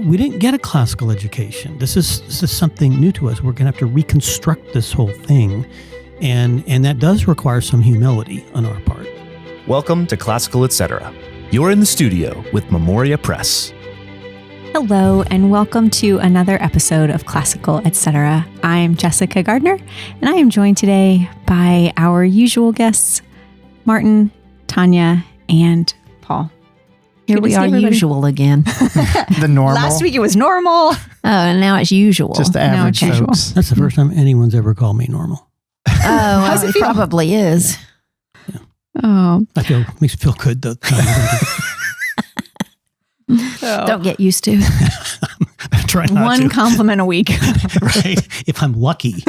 we didn't get a classical education. This is something new to us. We're going to have to reconstruct this whole thing. And that does require some humility on our part. Welcome to Classical Etc. You're in the studio with Memoria Press. Hello, and welcome to another episode of Classical Etc. I'm Jessica Gardner, and I am joined today by our usual guests, Martin, Tanya, and Paul. Here we are, usual again. The normal. Last week it was normal. Oh, and now it's usual. Just the average folks. That's the first time anyone's ever called me normal. Oh, it probably is. Yeah. Oh, Makes me feel good though. Don't get used to it. I'm trying not one to. compliment a week. Right. If I'm lucky.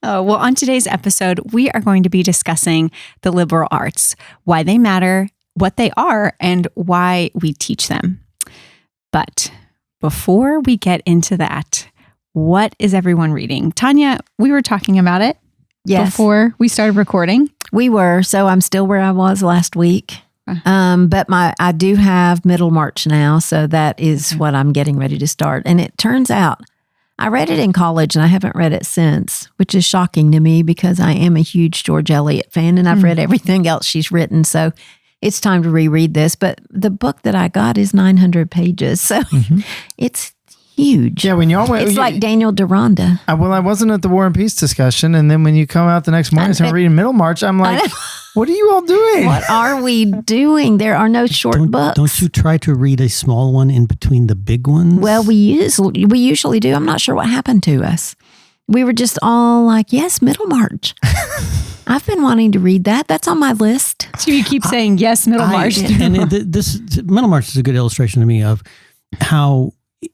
Well, on today's episode, we are going to be discussing the liberal arts, why they matter, what they are, and why we teach them. But before we get into that, what is everyone reading? Tanya, we were talking about it before we started recording. We were, so I'm still where I was last week. But I do have Middlemarch now, so that is what I'm getting ready to start. And it turns out, I read it in college and I haven't read it since, which is shocking to me because I am a huge George Eliot fan and I've read everything else she's written. So it's time to reread this. But the book that I got is 900 pages. So it's huge. Yeah, when y'all went, it's like Daniel Deronda. Well, I wasn't at the War and Peace discussion, and then when you come out the next morning and start reading Middlemarch, I'm like, what are you all doing? What are we doing? There are no short books. Don't you try to read a small one in between the big ones? Well, we usually do. I'm not sure what happened to us. We were just all like, yes, Middlemarch. I've been wanting to read that. That's on my list. So you keep saying yes, Middlemarch. This Middlemarch is a good illustration to me of how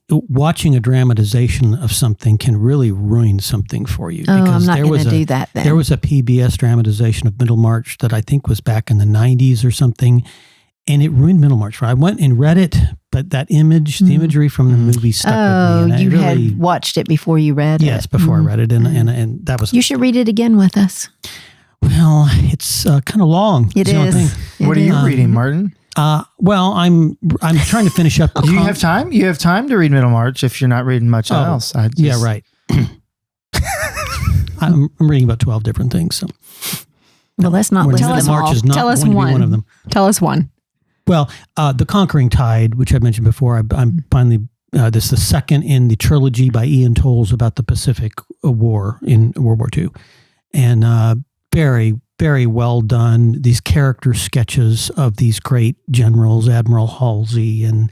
watching a dramatization of something can really ruin something for you. Oh, I'm not going to do that then. There was a PBS dramatization of Middlemarch that I think was back in the 90s or something, and it ruined Middlemarch. I went and read it, but that image, the imagery from the movie stuck with me. And you had watched it before you read it? Yes, before I read it, and that was... You should read it again with us. Well, it's kind of long. It is. What are you reading, Martin? Well, I'm trying to finish up. You have time? You have time to read Middlemarch if you're not reading much else. Yeah, right. I'm reading about 12 different things. So. Well, let's not list them all. Tell us one of them. Tell us one. Well, The Conquering Tide, which I mentioned before, I'm finally, this is the second in the trilogy by Ian Towles about the Pacific War in World War II. And very, very well done. These character sketches of these great generals, Admiral Halsey and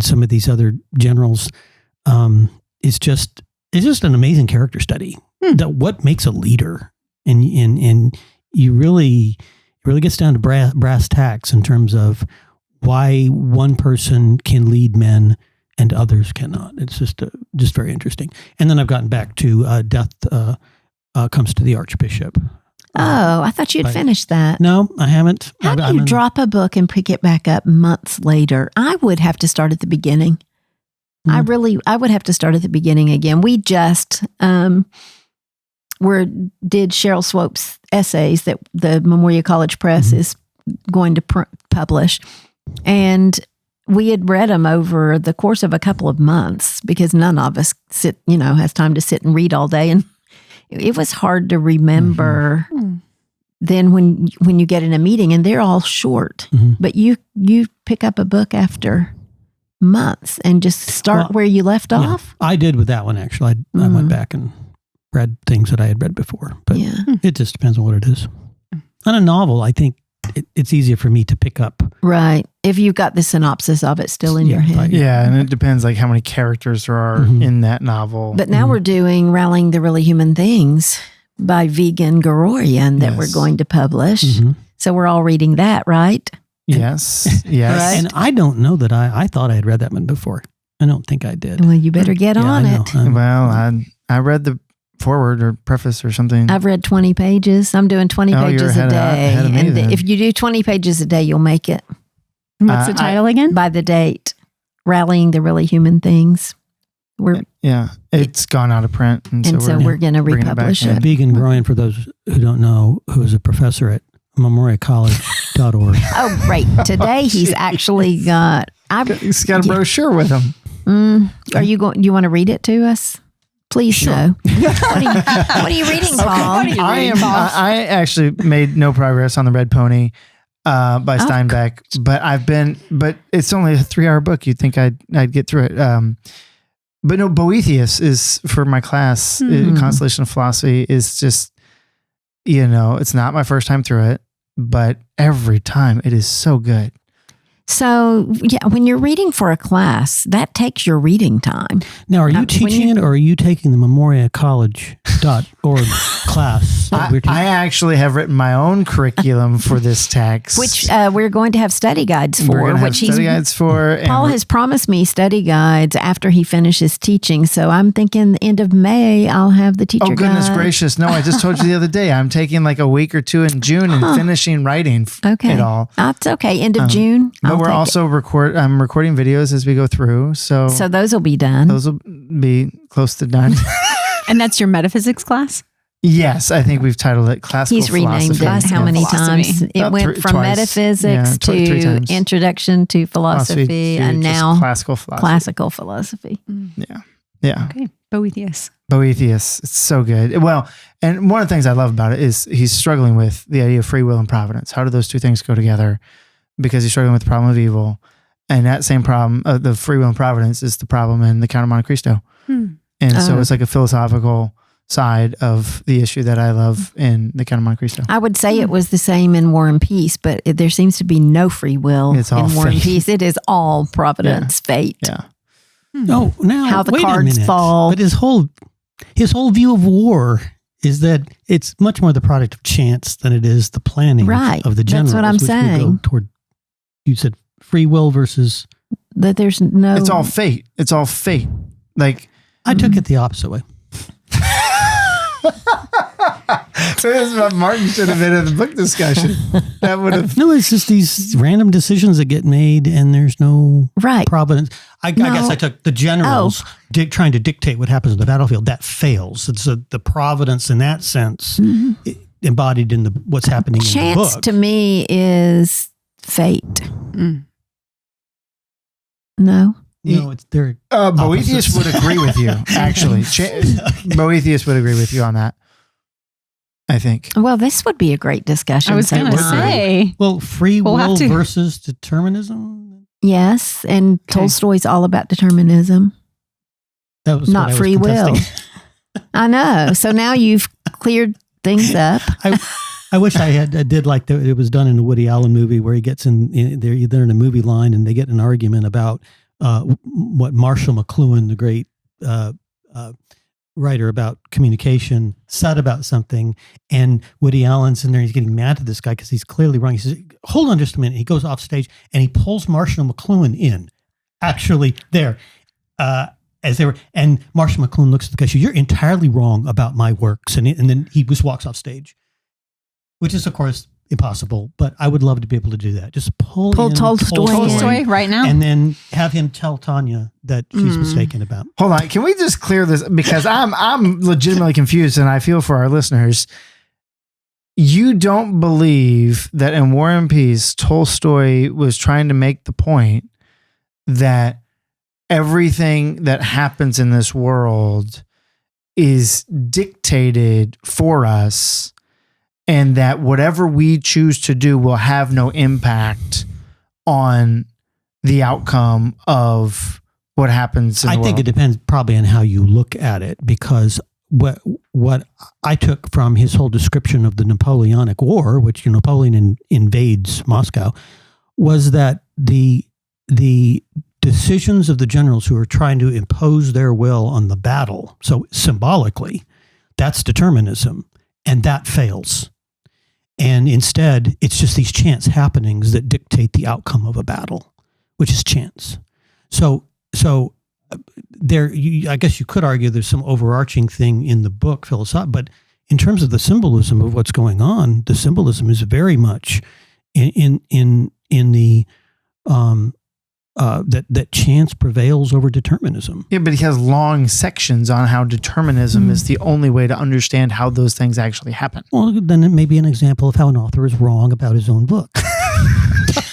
some of these other generals. It's just an amazing character study. That what makes a leader, and you really, it really gets down to brass tacks in terms of why one person can lead men and others cannot. It's just very interesting. And then I've gotten back to Death Comes to the Archbishop. Oh, I thought you'd finished that. No, I haven't. How do you drop a book and pick it back up months later? I would have to start at the beginning. I would have to start at the beginning again. We just did Cheryl Swope's essays that the Memoria College Press is going to publish. And we had read them over the course of a couple of months because none of us has time to sit and read all day. And it was hard to remember then when you get in a meeting and they're all short, but you pick up a book after months and just start where you left off. I did with that one, actually. I went back and read things that I had read before, but it just depends on what it is. On a novel, I think it's easier for me to pick up. Right. If you've got the synopsis of it still in your head. Yeah, and it depends like how many characters there are in that novel. But now we're doing Rallying the Really Human Things by Vigan Goroyan that we're going to publish. So we're all reading that, right? Yes. Yes. And I don't know that I thought I had read that one before. I don't think I did. Well, you better get on it. Well, I read the forword or preface or something. I've read 20 pages. I'm doing 20 pages a day. And if you do 20 pages a day, you'll make it. What's the title again? By the date. Rallying the Really Human Things. It's gone out of print. And so we're going to republish it. Vigan Goroyan, for those who don't know, who is a professor at memoriacollege.org. Oh, great. Today he's actually got He's got a brochure with him. Are you going? You want to read it to us? Please, sure. What are you reading, Paul? I actually made no progress on the Red Pony by Steinbeck, but it's only a 3-hour book. You'd think I'd get through it. But no, Boethius is for my class. Constellation of Philosophy is just, it's not my first time through it, but every time it is so good. So, when you're reading for a class, that takes your reading time. Now, are you teaching it, or are you taking the memoriacollege.org class? I actually have written my own curriculum for this text, which we're going to have study guides for. Paul has promised me study guides after he finishes teaching. So I'm thinking the end of May, I'll have the teacher guide. Oh, goodness gracious. No, I just told you the other day, I'm taking like a week or two in June and finishing writing it all. That's okay. End of June. But we're also I'm recording videos as we go through. So those will be done. Those will be close to done. And that's your metaphysics class? Yes, I think we've titled it Classical He's renamed Philosophy. it how many times? It went from twice. Metaphysics to Introduction to Philosophy, and now Classical Philosophy. Yeah. Okay, Boethius. It's so good. Well, and one of the things I love about it is he's struggling with the idea of free will and providence. How do those two things go together? Because he's struggling with the problem of evil. And that same problem, the free will and providence, is the problem in the Count of Monte Cristo. And so it's like a philosophical side of the issue that I love in the Count of Monte Cristo. I would say it was the same in War and Peace, but there seems to be no free will in War and Peace. It is all providence, fate. Yeah. Oh, now how the cards fall. But his whole view of war is that it's much more the product of chance than it is the planning of the generals. That's what I'm saying. You said free will versus that there's no. It's all fate. Like I took it the opposite way. This is what Martin should have been in the book discussion. That would have. No, it's just these random decisions that get made, and there's no providence. I guess I took the generals trying to dictate what happens on the battlefield. That fails. It's the providence in that sense embodied in what's happening in the book. Chance to me is fate. No. No, it's there. Boethius would agree with you, actually. Boethius would agree with you on that, I think. Well, this would be a great discussion. I was going to say. Well, free will versus determinism? Yes, and Tolstoy's all about determinism. That was not free will. I know. So now you've cleared things up. I wish I did like it was done in a Woody Allen movie where he gets they're in a movie line and they get in an argument about what Marshall McLuhan, the great writer about communication, said about something, and Woody Allen's in there. He's getting mad at this guy because he's clearly wrong. He says, "Hold on just a minute." He goes off stage and he pulls Marshall McLuhan in, actually there, as they were. And Marshall McLuhan looks at the guy. Says, "You're entirely wrong about my works," and then he walks off stage, which is of course impossible, but I would love to be able to do that. Just pull Tolstoy right now, and then have him tell Tanya that she's mistaken about. Hold on, can we just clear this, because I'm legitimately confused, and I feel for our listeners. You don't believe that in War and Peace, Tolstoy was trying to make the point that everything that happens in this world is dictated for us, and that whatever we choose to do will have no impact on the outcome of what happens in the world? I think it depends probably on how you look at it, because what I took from his whole description of the Napoleonic War, which Napoleon invades Moscow, was that the decisions of the generals who are trying to impose their will on the battle, so symbolically, that's determinism, and that fails. And instead, it's just these chance happenings that dictate the outcome of a battle, which is chance. So there, I guess you could argue there's some overarching thing in the book, but in terms of the symbolism of what's going on, the symbolism is very much in the that chance prevails over determinism. Yeah, but he has long sections on how determinism is the only way to understand how those things actually happen. Well, then it may be an example of how an author is wrong about his own book.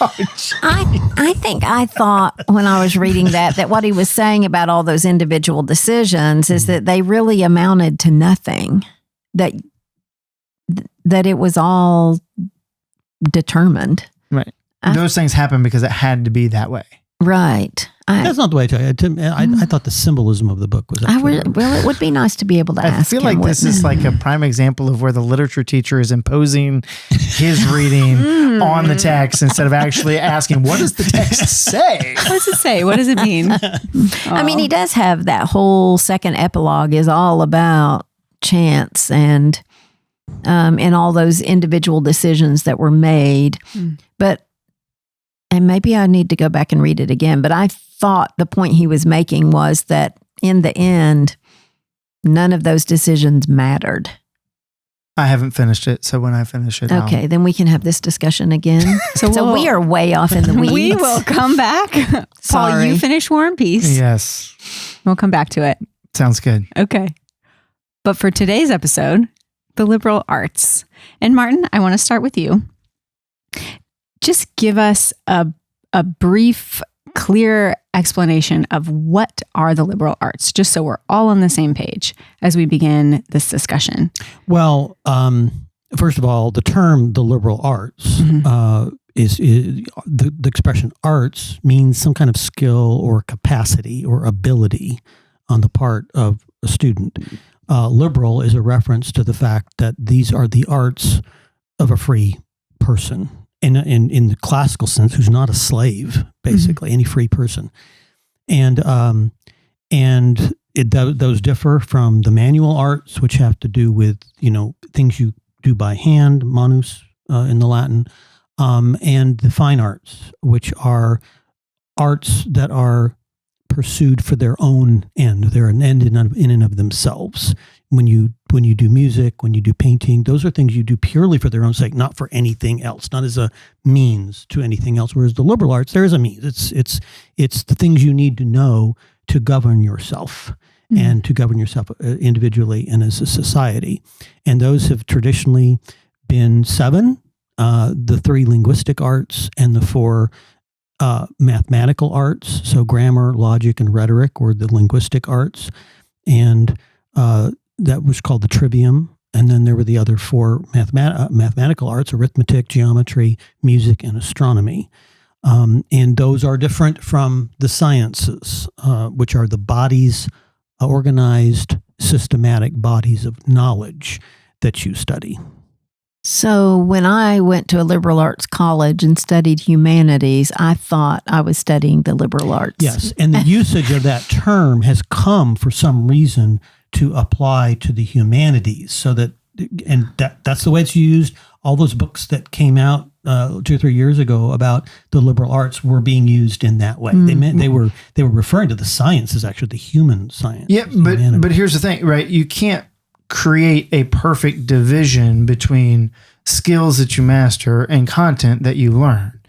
I think I thought when I was reading that what he was saying about all those individual decisions is that they really amounted to nothing, that it was all determined. Right. Those things happen because it had to be that way. Right. That's not the way I tell you. I thought the symbolism of the book was actually well, it would be nice to be able to ask I feel him, like this is like a prime example of where the literature teacher is imposing his reading on the text instead of actually asking, what does the text say? What does it say? What does it mean? I mean, he does have that whole second epilogue is all about chance and all those individual decisions that were made. And maybe I need to go back and read it again, but I thought the point he was making was that in the end, none of those decisions mattered. I haven't finished it, so when I finish it, okay, then we can have this discussion again. So we are way off in the weeds. We will come back. Paul, you finish War and Peace. Yes. We'll come back to it. Sounds good. Okay. But for today's episode, the liberal arts. And Martin, I want to start with you. Just give us a brief, clear explanation of what are the liberal arts, just so we're all on the same page as we begin this discussion. Well, first of all, the term the liberal arts is the expression arts means some kind of skill or capacity or ability on the part of a student. Liberal is a reference to the fact that these are the arts of a free person. In the classical sense, who's not a slave, basically, any free person, and those differ from the manual arts, which have to do with things you do by hand, manus in the Latin, and the fine arts, which are arts that are pursued for their own end. They're an end in and of themselves. When you do music, when you do painting, those are things you do purely for their own sake, not for anything else, not as a means to anything else. Whereas the liberal arts, there is a means. It's the things you need to know to govern yourself and to govern yourself individually and as a society. And those have traditionally been 7, the 3 linguistic arts and the 4 mathematical arts. So grammar, logic, and rhetoric were the linguistic arts. And that was called the trivium. And then there were the other 4 mathematical arts: arithmetic, geometry, music, and astronomy. And those are different from the sciences, which are the bodies, organized, systematic bodies of knowledge that you study. So when I went to a liberal arts college and studied humanities, I thought I was studying the liberal arts. Yes, and the usage of that term has come for some reason to apply to the humanities, so that's the way it's used. All those books that came out 2 or 3 years ago about the liberal arts were being used in that way. They were referring to the sciences, actually, the human science. Yeah, but here's the thing, right? You can't create a perfect division between skills that you master and content that you learn.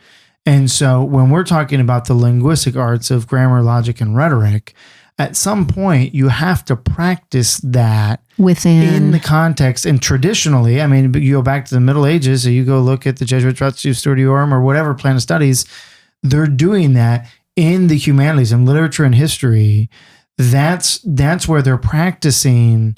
And so when we're talking about the linguistic arts of grammar, logic, and rhetoric, at some point you have to practice that in the context. And traditionally, I mean, you go back to the Middle Ages, or you go look at the Jesuit Ratio Studiorum or whatever plan of studies, they're doing that in the humanities and literature and history. That's where they're practicing,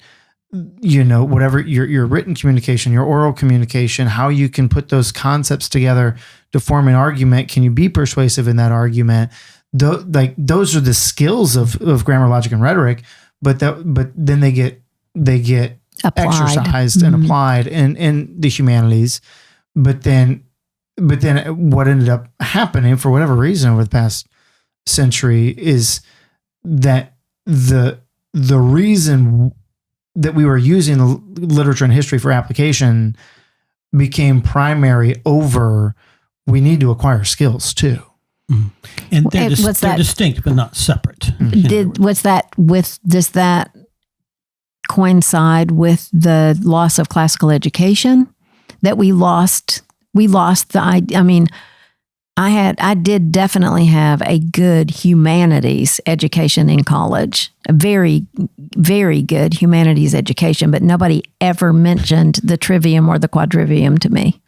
whatever your written communication, your oral communication, how you can put those concepts together to form an argument. Can you be persuasive in that argument? Those are the skills of grammar, logic, and rhetoric, but then they get applied. Exercised and applied in the humanities. But then what ended up happening for whatever reason over the past century is that the reason that we were using literature and history for application became primary over we need to acquire skills too. And they're distinct, but not separate. Does that coincide with the loss of classical education that we lost the idea? I mean, I did definitely have a good humanities education in college, a very, very good humanities education, but nobody ever mentioned the trivium or the quadrivium to me.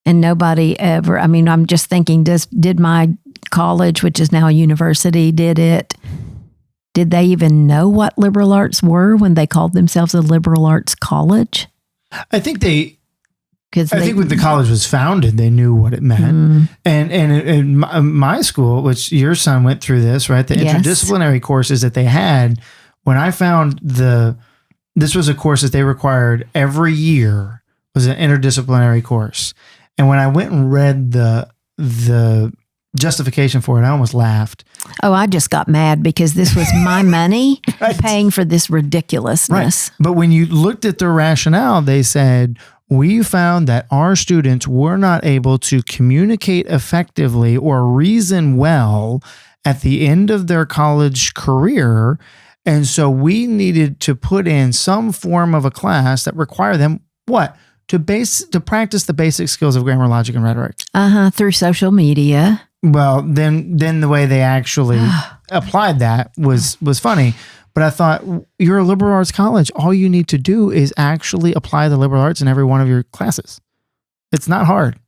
And nobody ever, I mean, I'm just thinking, did my college, which is now a university, did they even know what liberal arts were when they called themselves a liberal arts college? I think when the college was founded, they knew what it meant. And in my school, which your son went through this, right? The interdisciplinary courses that they had, when I found this was a course that they required every year, was an interdisciplinary course. And when I went and read the justification for it, I almost laughed. Oh, I just got mad because this was my money paying for this ridiculousness. Right. But when you looked at their rationale, they said, we found that our students were not able to communicate effectively or reason well at the end of their college career. And so we needed to put in some form of a class that required them what? To practice the basic skills of grammar, logic, and rhetoric. Through social media. Well, then the way they actually applied that was funny. But I thought, you're a liberal arts college. All you need to do is actually apply the liberal arts in every one of your classes. It's not hard.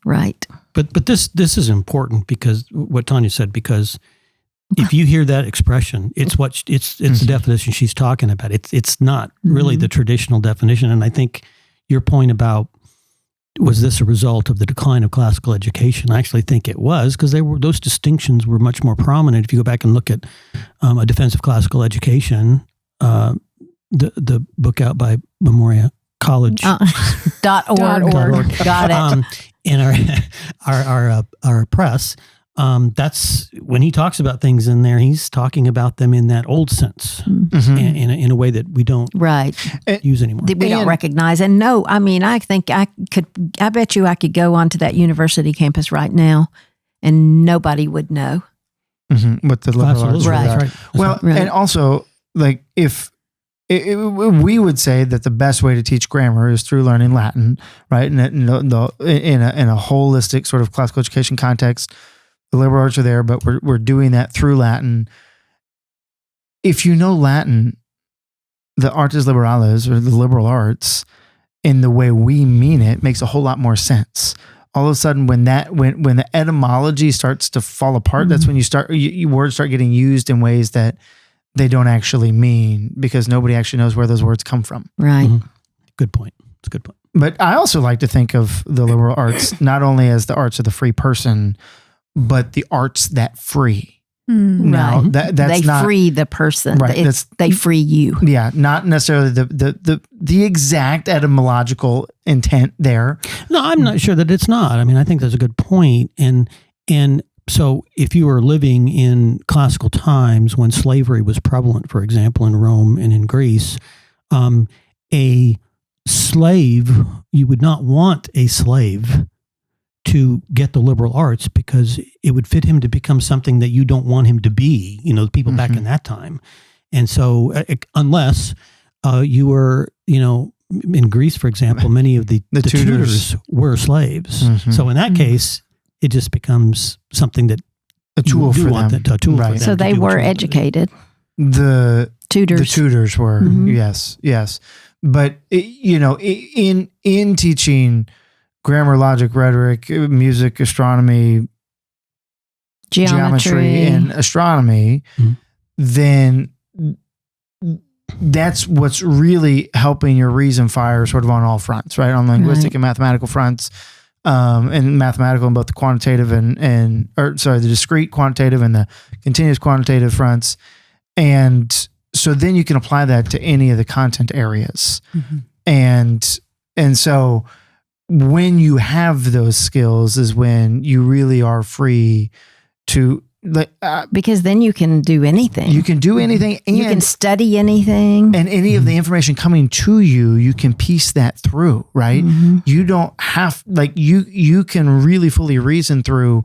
Right. But this is important because what Tanya said, because if you hear that expression, it's the definition she's talking about. It's not really the traditional definition. And I think your point about, was this a result of the decline of classical education? I actually think it was, because those distinctions were much more prominent. If you go back and look at A Defense of Classical Education, the book out by Memorial College .org. Got it. In our press. That's when he talks about things in there, he's talking about them in that old sense, in a way that we don't use anymore. We don't recognize. And no, I mean, I think I bet you I could go onto that university campus right now and nobody would know. What the liberal arts are. Right. Well, and also, like, if we would say that the best way to teach grammar is through learning Latin, right? And in a holistic sort of classical education context, the liberal arts are there, but we're doing that through Latin. If you know Latin, the artes liberales, or the liberal arts, in the way we mean it, makes a whole lot more sense. All of a sudden, when the etymology starts to fall apart, that's when words start getting used in ways that they don't actually mean, because nobody actually knows where those words come from. Right. Good point. It's a good point. But I also like to think of the liberal arts not only as the arts of the free person, but the arts that free. Now, that's not free the person. Right. They free you. Yeah, not necessarily the exact etymological intent there. No, I'm not sure that it's not. I mean, I think that's a good point. And so if you were living in classical times when slavery was prevalent, for example, in Rome and in Greece, a slave, you would not want a slave to get the liberal arts, because it would fit him to become something that you don't want him to be, the people back in that time. And so unless you were, in Greece, for example, many of the tutors were slaves. So in that case, it just becomes something that a tool for them. A tool for them. So they were educated. The tutors were, yes. But, in teaching grammar, logic, rhetoric, music, astronomy, geometry, and astronomy, then that's what's really helping your reason fire sort of on all fronts, right? On linguistic and mathematical fronts, and mathematical in both the quantitative the discrete quantitative and the continuous quantitative fronts. And so then you can apply that to any of the content areas. And so when you have those skills is when you really are free to, because then you can do anything. You can do anything, and you can study anything, and any of the information coming to you, you can piece that through, right? You don't have, you can really fully reason through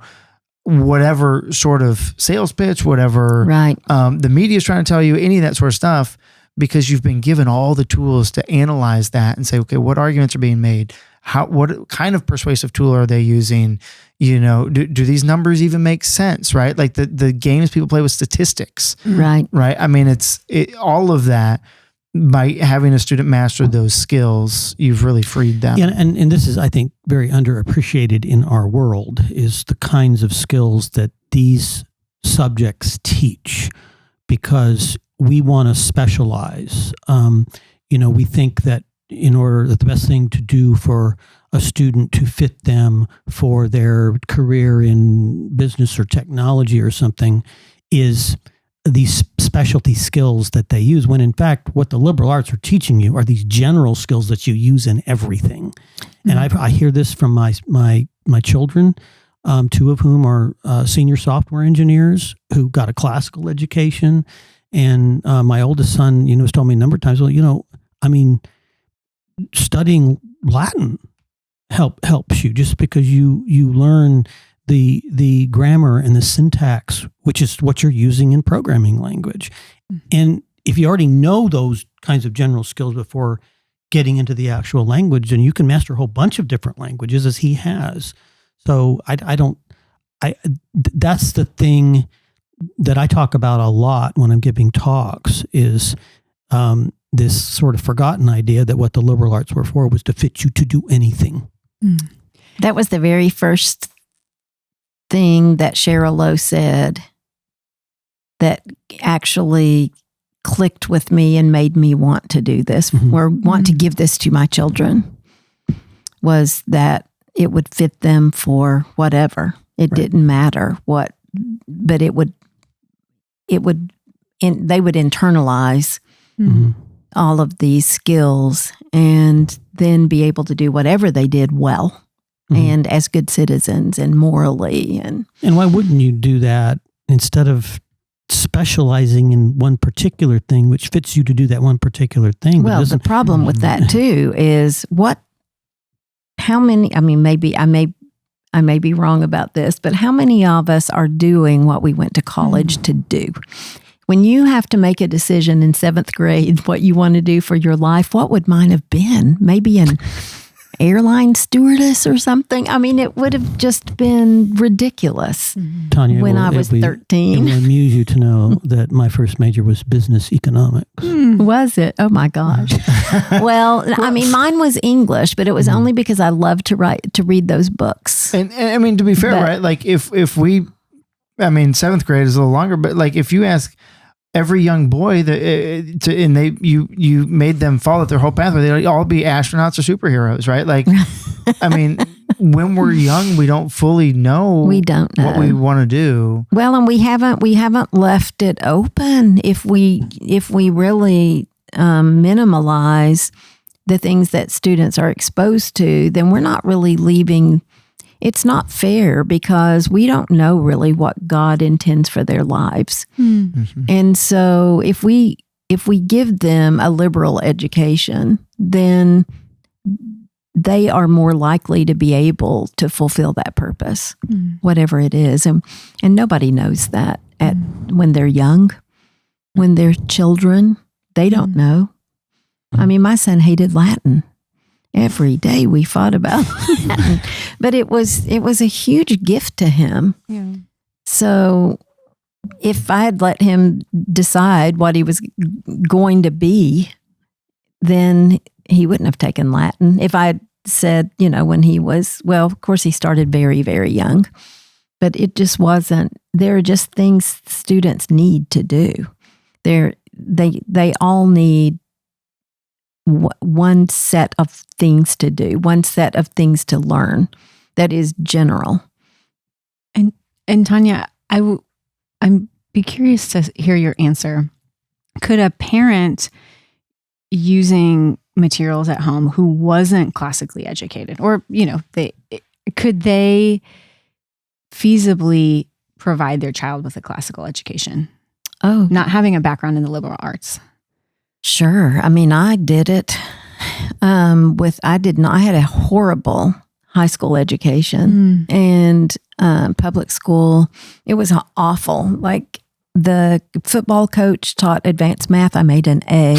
whatever sort of sales pitch, whatever the media is trying to tell you, any of that sort of stuff, because you've been given all the tools to analyze that and say, okay, what arguments are being made? What kind of persuasive tool are they using? Do these numbers even make sense, right? Like the games people play with statistics. Right. I mean, all of that. by having a student master those skills, you've really freed them. Yeah, and this is, I think, very underappreciated in our world, is the kinds of skills that these subjects teach, because we want to specialize. We think that the best thing to do for a student to fit them for their career in business or technology or something is these specialty skills that they use, when in fact what the liberal arts are teaching you are these general skills that you use in everything. Mm-hmm. And I hear this from my children, two of whom are senior software engineers who got a classical education. And my oldest son, has told me a number of times, studying Latin helps you, just because you learn the grammar and the syntax, which is what you're using in programming language. Mm-hmm. And if you already know those kinds of general skills before getting into the actual language, then you can master a whole bunch of different languages, as he has. So that's the thing that I talk about a lot when I'm giving talks, is this sort of forgotten idea that what the liberal arts were for was to fit you to do anything. Mm. That was the very first thing that Cheryl Lowe said that actually clicked with me and made me want to do this, mm-hmm. or want to give this to my children, was that it would fit them for whatever. It didn't matter what, but they would internalize mm-hmm. all of these skills and then be able to do whatever they did well. Mm-hmm. And as good citizens and morally. And why wouldn't you do that instead of specializing in one particular thing, which fits you to do that one particular thing? Well, the problem with that too is how many, maybe I may be wrong about this, but how many of us are doing what we went to college to do? When you have to make a decision in 7th grade what you want to do for your life, what would mine have been? Maybe an airline stewardess or something. It would have just been ridiculous. Tanya, when I was 13. It will amuse you to know that my first major was business economics. Was it? Oh my gosh. Well, mine was English, but it was only because I loved to read those books. And to be fair, right? Like if we, 7th grade is a little longer, but like if you ask every young boy you made them follow their whole pathway, they'd all be astronauts or superheroes, right? Like, when we're young, we don't fully know. We don't know what we want to do. Well, and we haven't left it open. If we really minimalize the things that students are exposed to, then we're not really leaving. It's not fair, because we don't know really what God intends for their lives. Mm-hmm. And so if we give them a liberal education, then they are more likely to be able to fulfill that purpose, whatever it is. And nobody knows that when they're young, when they're children, they don't know. My son hated Latin. Every day we fought about Latin, but it was a huge gift to him. Yeah. So if I had let him decide what he was going to be, then he wouldn't have taken Latin. If I had said, when he was, well, of course he started very, very young, but it just wasn't, there are just things students need to do. They all need one set of things to do, one set of things to learn that is general. And Tanya, I'm be curious to hear your answer. Could a parent using materials at home who wasn't classically educated, or could they feasibly provide their child with a classical education? Oh, not having a background in the liberal arts. Sure. I did it I had a horrible high school education and public school. It was awful. Like, the football coach taught advanced math. I made an A.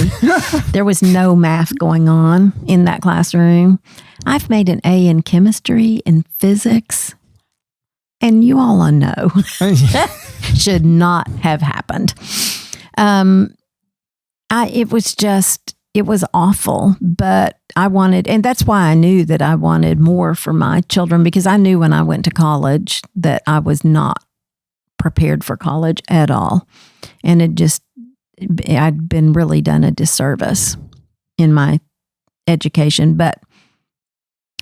There was no math going on in that classroom. I've made an A in chemistry and physics. And you all know should not have happened. it was awful, but I wanted, and that's why I knew that I wanted more for my children, because I knew when I went to college that I was not prepared for college at all. And I'd been really done a disservice in my education. But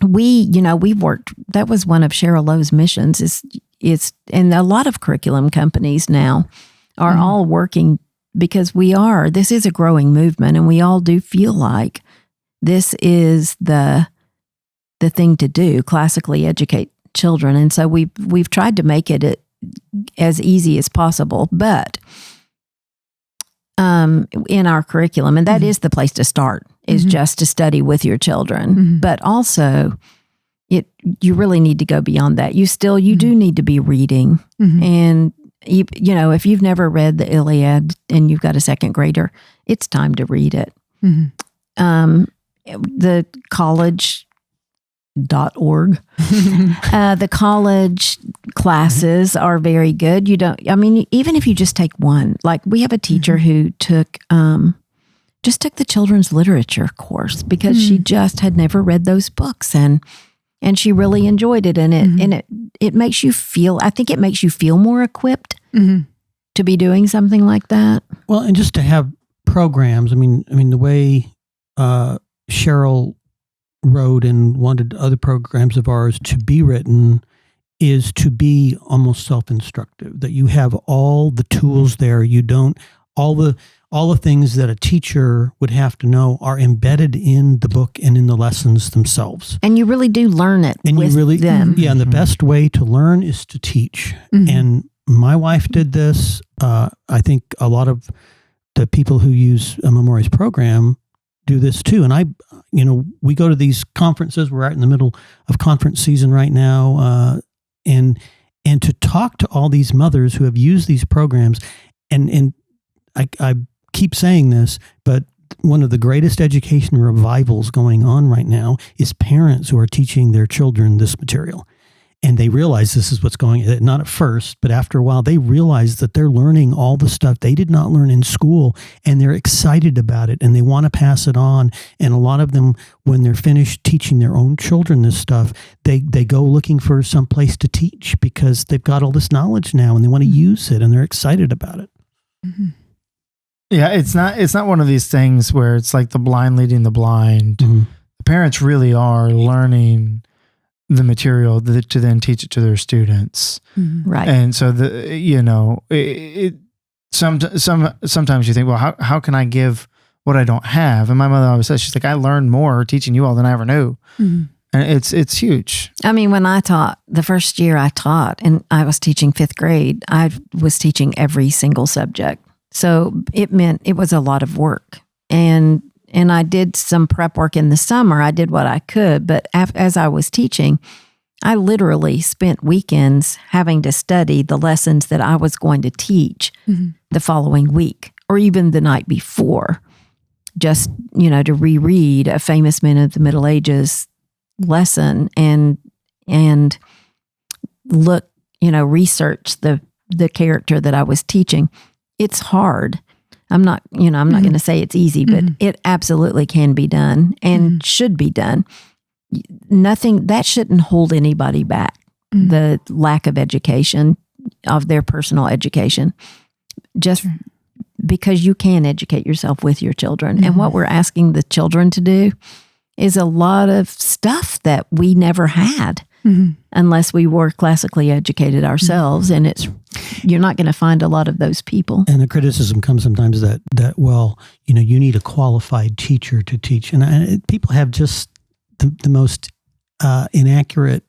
we've worked, that was one of Cheryl Lowe's missions is, and a lot of curriculum companies now are all working, because this is a growing movement, and we all do feel like this is the thing to do, classically educate children. And so we've tried to make it as easy as possible, but in our curriculum, and that is the place to start, is just to study with your children. But also you really need to go beyond that. You do need to be reading. And if you've never read the Iliad and you've got a second grader, it's time to read it. The college.org, the college classes are very good. Even if you just take one, like we have a teacher who took the children's literature course, because she just had never read those books, and she really enjoyed it. And it makes you feel, I think it makes you feel more equipped to be doing something like that. Well, and just to have programs. I mean, the way Cheryl wrote and wanted other programs of ours to be written is to be almost self-instructive, that you have all the tools there. You don't, all the things that a teacher would have to know are embedded in the book and in the lessons themselves. And you really do learn it with them. Yeah, and the best way to learn is to teach. And my wife did this. I think a lot of the people who use a Memoria's program do this too. And we go to these conferences. We're right in the middle of conference season right now. And to talk to all these mothers who have used these programs, and I keep saying this, but one of the greatest education revivals going on right now is parents who are teaching their children this material. And they realize this is what's going on, not at first, but after a while, they realize that they're learning all the stuff they did not learn in school, and they're excited about it, and they want to pass it on. And a lot of them, when they're finished teaching their own children this stuff, they go looking for some place to teach, because they've got all this knowledge now, and they want to use it, and they're excited about it. Yeah, it's not one of these things where it's like the blind leading the blind. The parents really are learning the material to then teach it to their students. Right. And so sometimes you think, well, how can I give what I don't have? And my mother always says, she's like, I learned more teaching you all than I ever knew. And it's huge. I mean, when I taught, the first year I taught, and I was teaching 5th grade, I was teaching every single subject. So it meant it was a lot of work. And I did some prep work in the summer. I did what I could, but as I was teaching, I literally spent weekends having to study the lessons that I was going to teach the following week, or even the night before, just, to reread a Famous Men of the Middle Ages lesson and look, research the character that I was teaching. It's hard. I'm not going to say it's easy, but it absolutely can be done and should be done. Nothing that shouldn't hold anybody back. The lack of education, of their personal education, just because you can educate yourself with your children. And what we're asking the children to do is a lot of stuff that we never had unless we were classically educated ourselves. And you're not going to find a lot of those people. And the criticism comes sometimes that well, you need a qualified teacher to teach. And people have just the most inaccurate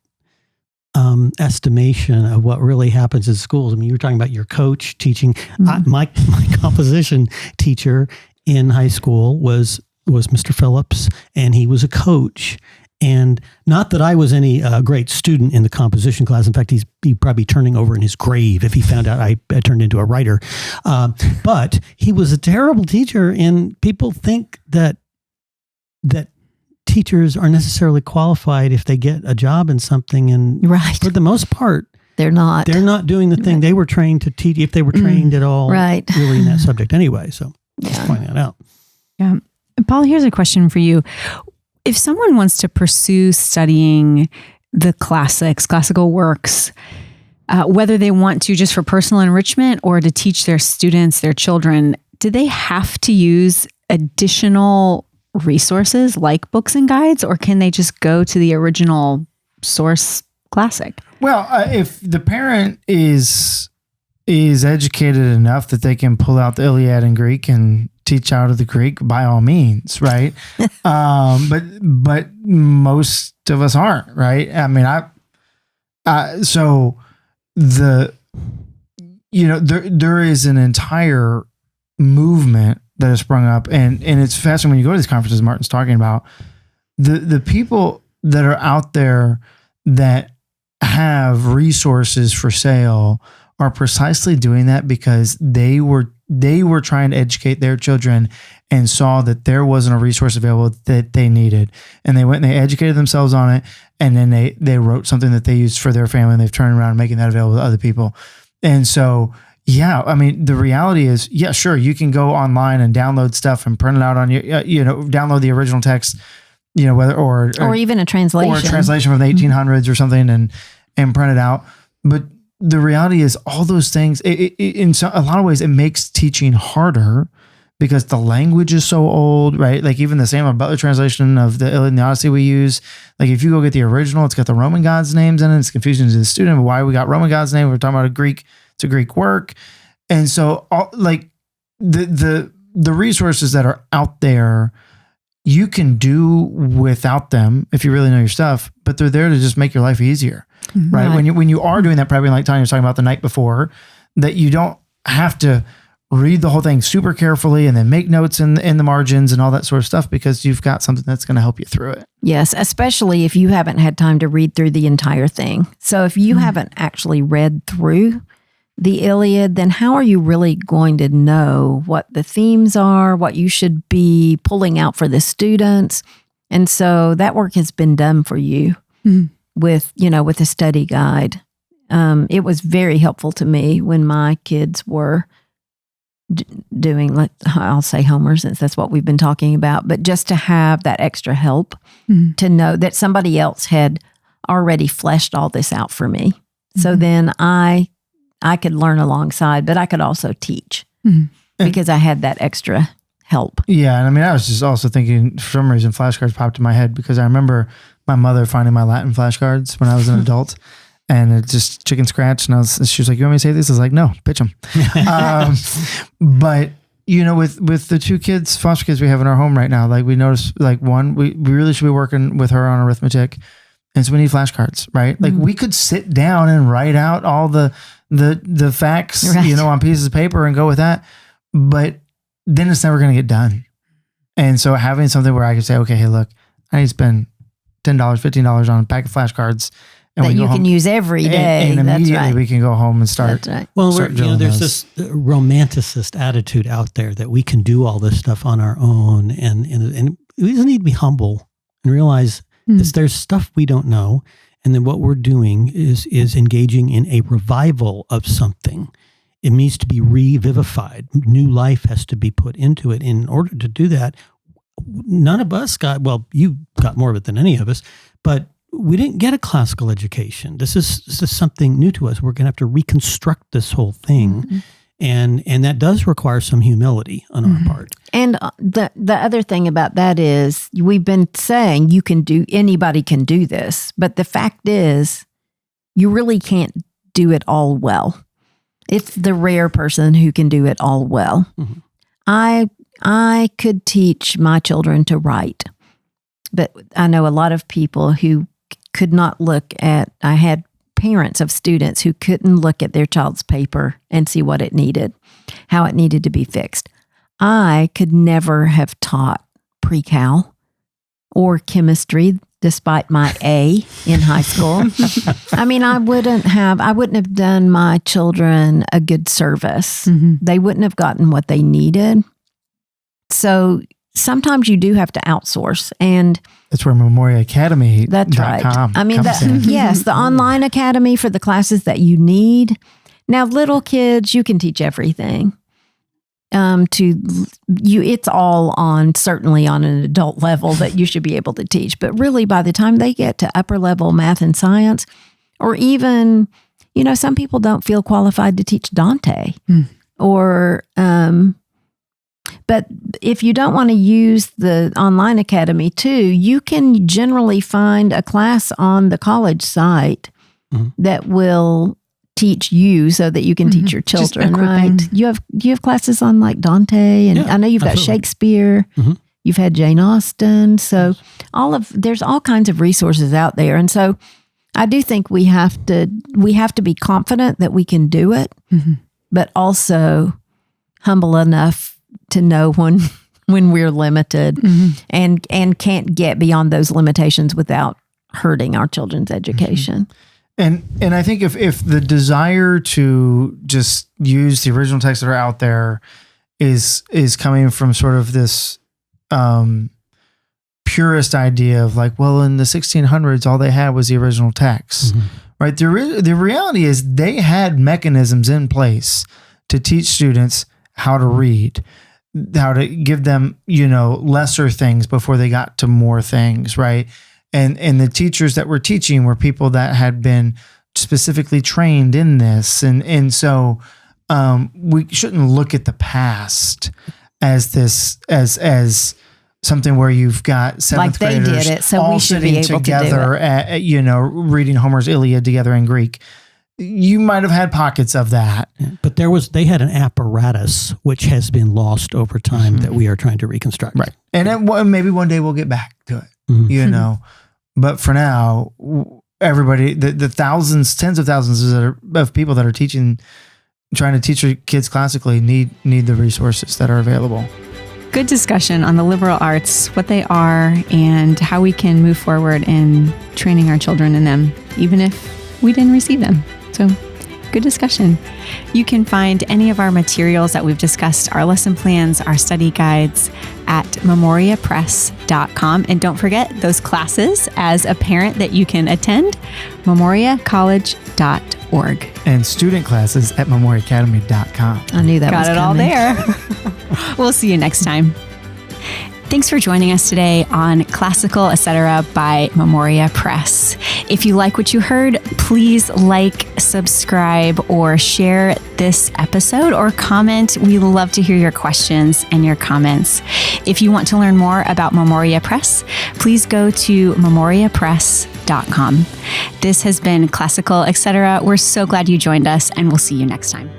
estimation of what really happens in schools. I mean, you were talking about your coach teaching. My composition teacher in high school was Mr. Phillips, and he was a coach. And not that I was any great student in the composition class. In fact, he'd probably turning over in his grave if he found out I turned into a writer. But he was a terrible teacher, and people think that teachers are necessarily qualified if they get a job in something. And for the most part, they're not doing the thing they were trained to teach, if they were trained at all, really in that subject anyway. So just pointing that out. Yeah. Paul, here's a question for you. If someone wants to pursue studying the classical works, whether they want to just for personal enrichment or to teach their students, their children, do they have to use additional resources like books and guides, or can they just go to the original source classic? Well, if the parent is educated enough that they can pull out the Iliad in Greek and teach out of the Greek, by all means, right? But most of us aren't, right? I mean, so there is an entire movement that has sprung up, and it's fascinating when you go to these conferences Martin's talking about, the people that are out there that have resources for sale are precisely doing that because they were trying to educate their children and saw that there wasn't a resource available that they needed. And they went and they educated themselves on it. And then they wrote something that they used for their family, and they've turned around and making that available to other people. And so, yeah, I mean, the reality is, yeah, sure, you can go online and download stuff and print it out on your, download the original text, whether, or even a translation. Or a translation from the 1800s or something and print it out. But the reality is all those things, in a lot of ways, it makes teaching harder because the language is so old, right? Like even the Samuel Butler translation of the Iliad and the Odyssey we use, like if you go get the original, it's got the Roman gods' names in it. It's confusing to the student, but why we got Roman gods' name? We're talking about it's a Greek work. And so the resources that are out there, you can do without them if you really know your stuff, but they're there to just make your life easier. Right. When you are doing that prepping, like Tanya was talking about the night before, that you don't have to read the whole thing super carefully and then make notes in the margins and all that sort of stuff, because you've got something that's going to help you through it. Yes, especially if you haven't had time to read through the entire thing. So if you haven't actually read through the Iliad, then how are you really going to know what the themes are, what you should be pulling out for the students? And so that work has been done for you. With a study guide. It was very helpful to me when my kids were doing, I'll say Homer, since that's what we've been talking about, but just to have that extra help to know that somebody else had already fleshed all this out for me. So then I could learn alongside, but I could also teach because I had that extra help. Yeah. And I mean, I was just also thinking, for some reason, flashcards popped in my head because I remember my mother finding my Latin flashcards when I was an adult, and it just chicken scratch. And she was like, "You want me to say this?" I was like, "No, pitch them." But with the two foster kids we have in our home right now, like we noticed, like one, we really should be working with her on arithmetic, and so we need flashcards, right? Like we could sit down and write out all the facts, right, on pieces of paper and go with that, but then it's never going to get done. And so having something where I could say, okay, hey, look, I need to spend $10, $15 on a pack of flashcards, and that you can use every day. And immediately we can go home and start. That's right. Well, there's this romanticist attitude out there that we can do all this stuff on our own, and we just need to be humble and realize that there's stuff we don't know, and then what we're doing is engaging in a revival of something. It needs to be revivified. New life has to be put into it. In order to do that, none of us you got more of it than any of us, but we didn't get a classical education. This is something new to us. We're going to have to reconstruct this whole thing. And that does require some humility on our part. And the other thing about that is we've been saying anybody can do this, but the fact is you really can't do it all well. It's the rare person who can do it all well. I could teach my children to write, but I know a lot of people who could not I had parents of students who couldn't look at their child's paper and see what it needed, how it needed to be fixed. I could never have taught pre-cal or chemistry despite my A in high school. I mean, I wouldn't have done my children a good service. They wouldn't have gotten what they needed. So sometimes you do have to outsource, and that's where Memoria Academy. That's right. I mean, yes, the online academy for the classes that you need. Now, little kids, you can teach everything. it's all on, certainly on an adult level that you should be able to teach. But really, by the time they get to upper level math and science, or even, some people don't feel qualified to teach Dante or, but if you don't want to use the online academy too, you can generally find a class on the college site that will teach you so that you can teach your children, right? You have classes on like Dante, and I know you've got Shakespeare, you've had Jane Austen. So there's all kinds of resources out there. And so I do think we have to be confident that we can do it, but also humble enough to know when we're limited and can't get beyond those limitations without hurting our children's education. And I think if the desire to just use the original texts that are out there is coming from sort of this purist idea of like, well, in the 1600s, all they had was the original text, right? The reality is they had mechanisms in place to teach students how to read, how to give them, lesser things before they got to more things, right? And the teachers that were teaching were people that had been specifically trained in this. And so we shouldn't look at the past as something where you've got seventh graders did it, so all we should be sitting able together to do it. Reading Homer's Iliad together in Greek. You might have had pockets of that. But they had an apparatus which has been lost over time that we are trying to reconstruct. Right. And maybe one day we'll get back to it, But for now, everybody, the thousands, tens of thousands of people that are trying to teach your kids classically need the resources that are available. Good discussion on the liberal arts, what they are, and how we can move forward in training our children in them, even if we didn't receive them. So, good discussion. You can find any of our materials that we've discussed, our lesson plans, our study guides at memoriapress.com. And don't forget those classes as a parent that you can attend, memoriacollege.org. And student classes at memoriaacademy.com. I knew that Got was it all there. We'll see you next time. Thanks for joining us today on Classical Etc. by Memoria Press. If you like what you heard, please like, subscribe, or share this episode or comment. We love to hear your questions and your comments. If you want to learn more about Memoria Press, please go to memoriapress.com. This has been Classical Etc. We're so glad you joined us, and we'll see you next time.